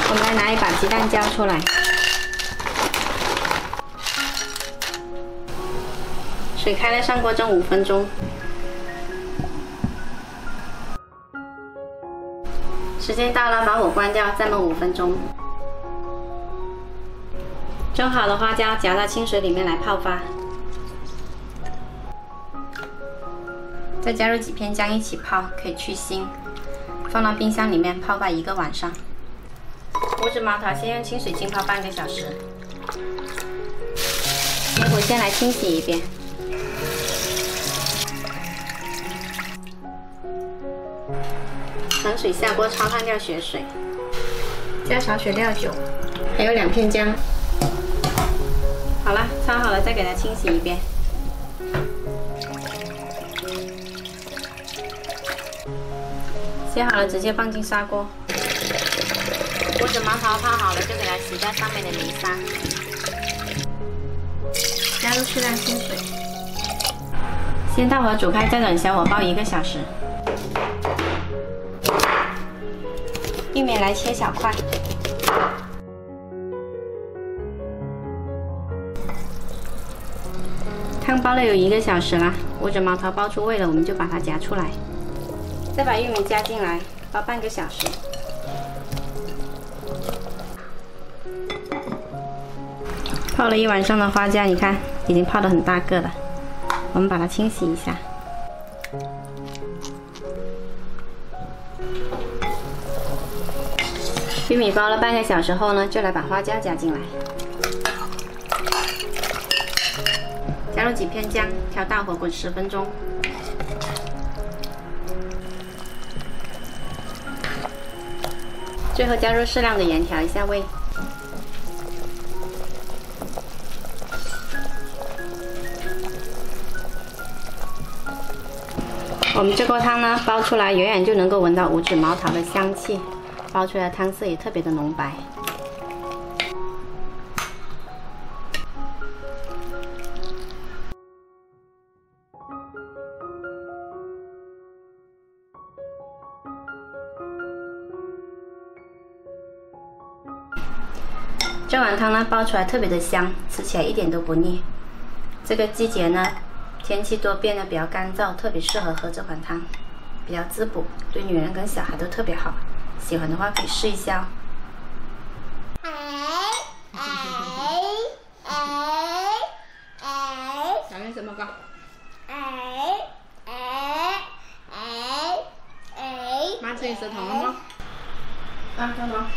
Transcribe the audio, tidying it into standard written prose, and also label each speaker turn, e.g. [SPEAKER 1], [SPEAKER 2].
[SPEAKER 1] 我们来拿一把鸡蛋胶出来，水开了，上锅蒸5分钟。时间到了，把火关掉，再焖5分钟。蒸好的花椒夹到清水里面来泡发，再加入几片姜一起泡，可以去腥。放到冰箱里面泡发1个晚上。五指毛桃先用清水浸泡半个小时。我先来清洗一遍。冷水下锅焯烫掉血水，加少许料酒，还有2片姜。好了，焯好了再给它清洗一遍。洗好了直接放进砂锅。五指毛桃泡好了，就给它洗掉上面的泥沙，加入适量清水，先大火煮开，再转小火煲1个小时。玉米来切小块，汤煲了有1个小时啦，五指毛桃煲出味了，我们就把它夹出来，再把玉米加进来，煲半个小时。泡了1晚上的花椒，你看已经泡得很大个了，我们把它清洗一下。玉米煲了半个小时后呢，就来把花椒加进来，加入几片姜，调大火滚10分钟。最后加入适量的盐调一下味。我们这锅汤呢，煲出来远远就能够闻到五指毛桃的香气，煲出来的汤色也特别的浓白。这碗汤呢，煲出来特别的香，吃起来一点都不腻。这个季节呢，天气多变得比较干燥，特别适合喝这款汤，比较滋补，对女人跟小孩都特别好。喜欢的话可以试一下哦。想念什么歌？妈吃你舌头了吗？啊，干嘛？